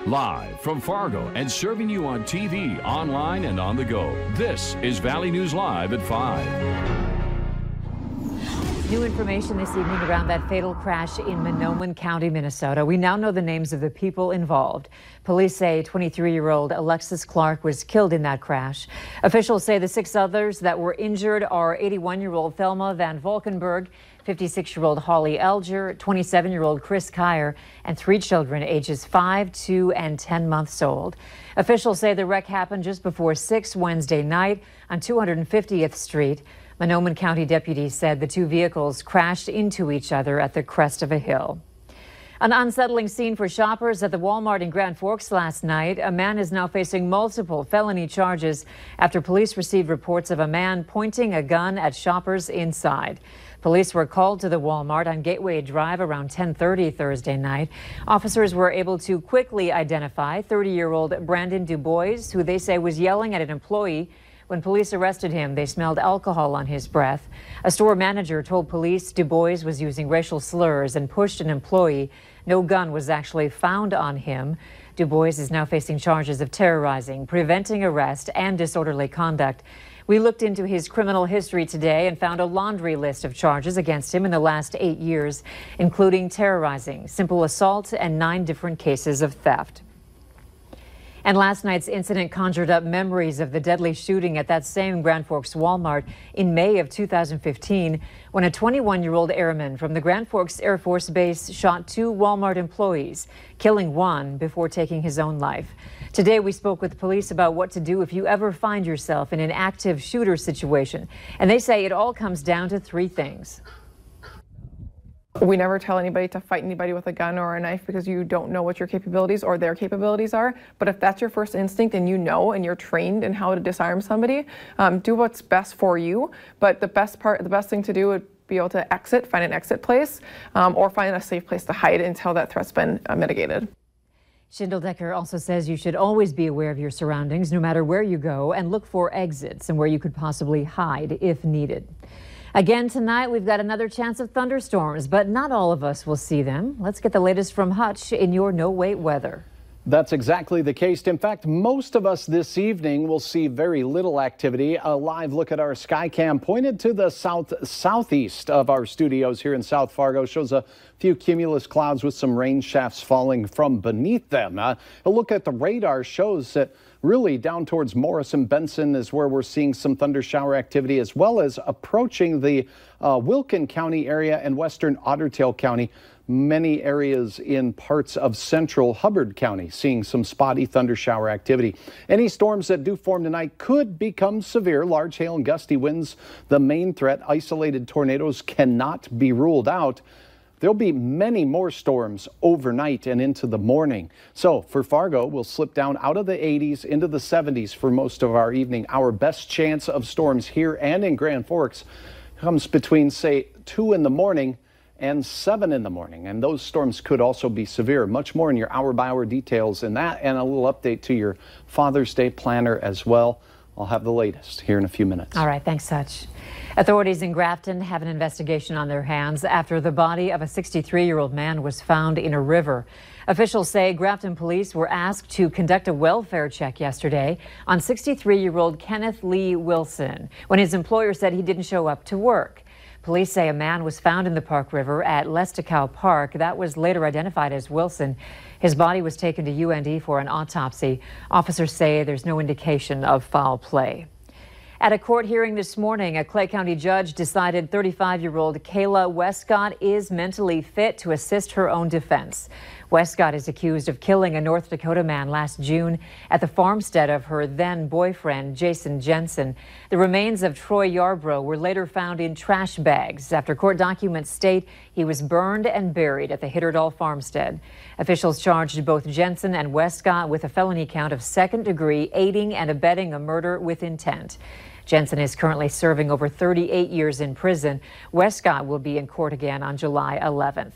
Live from Fargo and serving you on TV, online, and on the go. This is Valley News Live at 5. New information this evening around that fatal crash in Mahnomen County, Minnesota. We now know the names of the people involved. Police say 23-year-old Alexis Clark was killed in that crash. Officials say the 6 others that were injured are 81-year-old Thelma Van Valkenburg, 56-year-old Holly Elger, 27-year-old Chris Kyer, and 3 children ages 5, 2, and 10 months old. Officials say the wreck happened just before 6 Wednesday night on 250th Street. Mahnomen County deputies said the 2 vehicles crashed into each other at the crest of a hill. An unsettling scene for shoppers at the Walmart in Grand Forks last night. A man is now facing multiple felony charges after police received reports of a man pointing a gun at shoppers inside. Police were called to the Walmart on Gateway Drive around 10:30 Thursday night. Officers were able to quickly identify 30-year-old Brandon Dubois, who they say was yelling at an employee. When police arrested him, they smelled alcohol on his breath. A store manager told police Dubois was using racial slurs and pushed an employee. No gun was actually found on him. Dubois is now facing charges of terrorizing, preventing arrest, and disorderly conduct. We looked into his criminal history today and found a laundry list of charges against him in the last 8 years, including terrorizing, simple assault, and 9 different cases of theft. And last night's incident conjured up memories of the deadly shooting at that same Grand Forks Walmart in May of 2015, when a 21-year-old airman from the Grand Forks Air Force Base shot 2 Walmart employees, killing one before taking his own life. Today, we spoke with police about what to do if you ever find yourself in an active shooter situation. And they say it all comes down to 3 things. We never tell anybody to fight anybody with a gun or a knife because you don't know what your capabilities or their capabilities are. But if that's your first instinct and you know and you're trained in how to disarm somebody, do what's best for you. But the best thing to do would be able to exit, find an exit place, or find a safe place to hide until that threat's been mitigated. Schindeldecker also says you should always be aware of your surroundings, no matter where you go, and look for exits and where you could possibly hide if needed. Again tonight, we've got another chance of thunderstorms, but not all of us will see them. Let's get the latest from Hutch in your No-Wait weather. That's exactly the case. In fact, most of us this evening will see very little activity. A live look at our Skycam pointed to the southeast of our studios here in South Fargo shows a few cumulus clouds with some rain shafts falling from beneath them. A look at the radar shows that really down towards Morris and Benson is where we're seeing some thunder shower activity, as well as approaching the Wilkin County area and western Otter Tail County. Many areas in parts of central Hubbard County seeing some spotty thunder shower activity. Any storms that do form tonight could become severe. Large hail and gusty winds, the main threat. Isolated tornadoes cannot be ruled out. There'll be many more storms overnight and into the morning. So for Fargo, we'll slip down out of the 80s into the 70s for most of our evening. Our best chance of storms here and in Grand Forks comes between, say, 2 in the morning and 7 in the morning. And those storms could also be severe. Much more in your hour-by-hour details in that, and a little update to your Father's Day planner as well. I'll have the latest here in a few minutes. All right, thanks, Hutch. Authorities in Grafton have an investigation on their hands after the body of a 63-year-old man was found in a river. Officials say Grafton police were asked to conduct a welfare check yesterday on 63-year-old Kenneth Lee Wilson when his employer said he didn't show up to work. Police say a man was found in the Park River at Lesticow Park. That was later identified as Wilson. His body was taken to UND for an autopsy. Officers say there's no indication of foul play. At a court hearing this morning, a Clay County judge decided 35-year-old Kayla Westcott is mentally fit to assist her own defense. Westcott is accused of killing a North Dakota man last June at the farmstead of her then-boyfriend, Jason Jensen. The remains of Troy Yarbrough were later found in trash bags after court documents state he was burned and buried at the Hitterdall farmstead. Officials charged both Jensen and Westcott with a felony count of second-degree aiding and abetting a murder with intent. Jensen is currently serving over 38 years in prison. Westcott will be in court again on July 11th.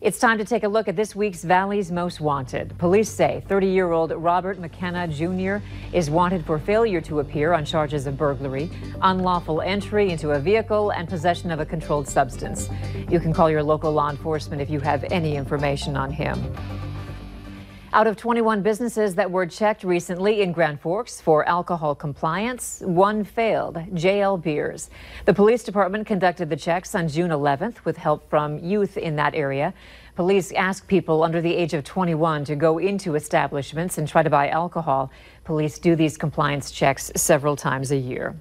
It's time to take a look at this week's Valley's Most Wanted. Police say 30-year-old Robert McKenna Jr. is wanted for failure to appear on charges of burglary, unlawful entry into a vehicle, and possession of a controlled substance. You can call your local law enforcement if you have any information on him. Out of 21 businesses that were checked recently in Grand Forks for alcohol compliance, one failed, JL Beers. The police department conducted the checks on June 11th with help from youth in that area. Police ask people under the age of 21 to go into establishments and try to buy alcohol. Police do these compliance checks several times a year.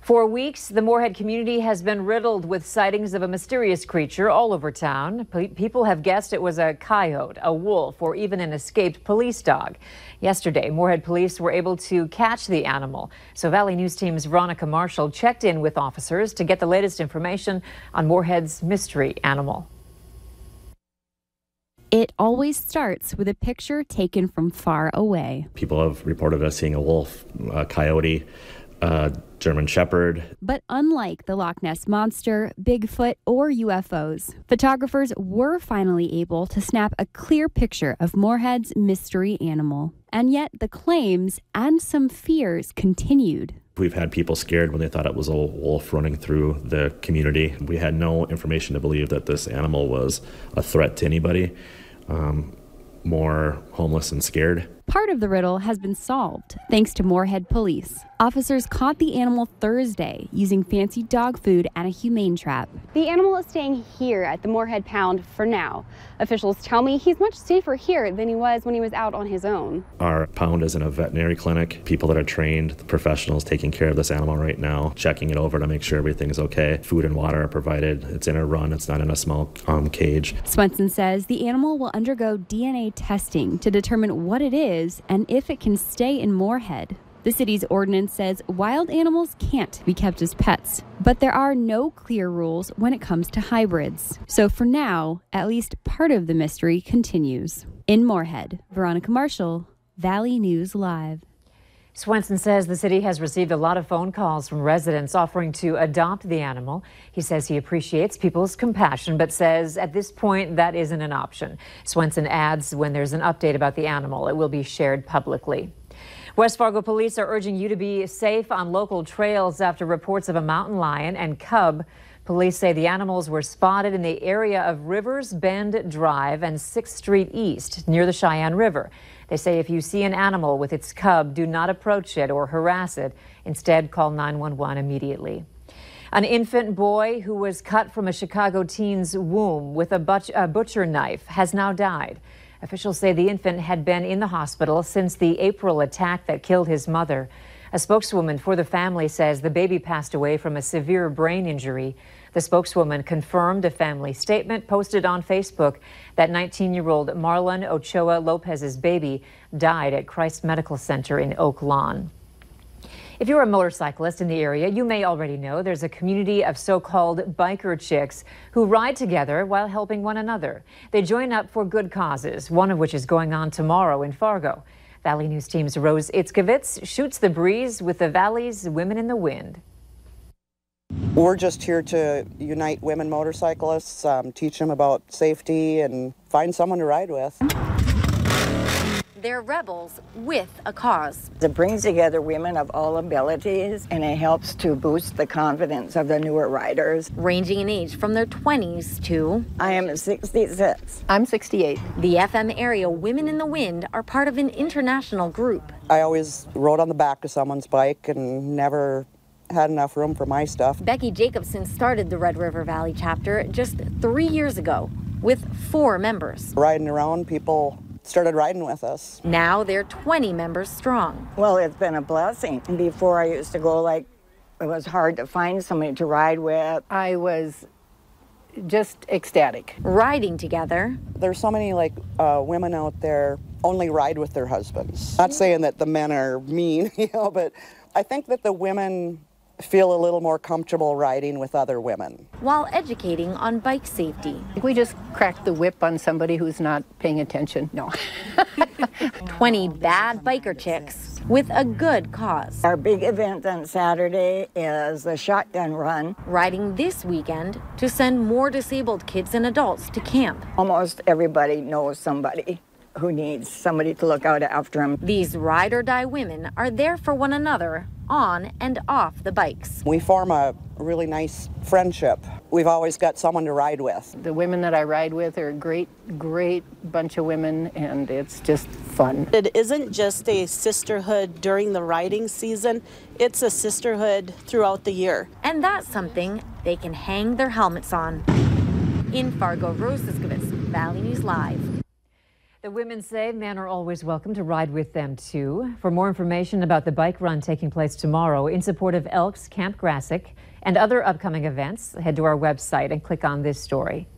For weeks, the Moorhead community has been riddled with sightings of a mysterious creature all over town. People have guessed it was a coyote, a wolf, or even an escaped police dog. Yesterday, Moorhead police were able to catch the animal. So Valley News Team's Veronica Marshall checked in with officers to get the latest information on Moorhead's mystery animal. It always starts with a picture taken from far away. People have reported us seeing a wolf, a coyote, German Shepherd. But unlike the Loch Ness Monster, Bigfoot, or UFOs, photographers were finally able to snap a clear picture of Moorhead's mystery animal. And yet the claims and some fears continued. We've had people scared when they thought it was a wolf running through the community. We had no information to believe that this animal was a threat to anybody. More homeless and scared. Part of the riddle has been solved thanks to Moorhead police. Officers caught the animal Thursday using fancy dog food and a humane trap. The animal is staying here at the Moorhead Pound for now. Officials tell me he's much safer here than he was when he was out on his own. Our pound is in a veterinary clinic. People that are trained, the professionals taking care of this animal right now, checking it over to make sure everything's okay. Food and water are provided. It's in a run. It's not in a small cage. Swenson says the animal will undergo DNA testing to determine what it is and if it can stay in Moorhead. The city's ordinance says wild animals can't be kept as pets, but there are no clear rules when it comes to hybrids. So for now, at least part of the mystery continues. In Moorhead, Veronica Marshall, Valley News Live. Swenson says the city has received a lot of phone calls from residents offering to adopt the animal. He says he appreciates people's compassion, but says at this point that isn't an option. Swenson adds when there's an update about the animal, it will be shared publicly. West Fargo police are urging you to be safe on local trails after reports of a mountain lion and cub. Police say the animals were spotted in the area of Rivers Bend Drive and 6th Street East near the Cheyenne River. They say if you see an animal with its cub, do not approach it or harass it. Instead, call 911 immediately. An infant boy who was cut from a Chicago teen's womb with a butcher knife has now died. Officials say the infant had been in the hospital since the April attack that killed his mother. A spokeswoman for the family says the baby passed away from a severe brain injury. The spokeswoman confirmed a family statement posted on Facebook that 19-year-old Marlon Ochoa Lopez's baby died at Christ Medical Center in Oak Lawn. If you're a motorcyclist in the area, you may already know there's a community of so-called biker chicks who ride together while helping one another. They join up for good causes, one of which is going on tomorrow in Fargo. Valley News Team's Rose Itzkovitz shoots the breeze with the Valley's Women in the Wind. We're just here to unite women motorcyclists, teach them about safety and find someone to ride with. They're rebels with a cause. It brings together women of all abilities, and it helps to boost the confidence of the newer riders. Ranging in age from their 20s to... I am 66. I'm 68. The FM area Women in the Wind are part of an international group. I always rode on the back of someone's bike and never had enough room for my stuff. Becky Jacobson started the Red River Valley chapter just 3 years ago with 4 members. Riding around, people started riding with us. Now they're 20 members strong. Well, it's been a blessing. Before I used to go it was hard to find somebody to ride with. I was just ecstatic. Riding together. There's so many women out there only ride with their husbands. Not saying that the men are mean, but I think that the women feel a little more comfortable riding with other women. While educating on bike safety. We just cracked the whip on somebody who's not paying attention. No. 20 bad biker chicks with a good cause. Our big event on Saturday is the shotgun run. Riding this weekend to send more disabled kids and adults to camp. Almost everybody knows somebody who needs somebody to look out after them. These ride or die women are there for one another on and off the bikes. We form a really nice friendship. We've always got someone to ride with. The women that I ride with are a great bunch of women, and it's just fun. It isn't just a sisterhood during the riding season, it's a sisterhood throughout the year. And that's something they can hang their helmets on. In Fargo, Rose Siskowitz, Valley News Live. The women say men are always welcome to ride with them, too. For more information about the bike run taking place tomorrow in support of Elks Camp Grassic and other upcoming events, head to our website and click on this story.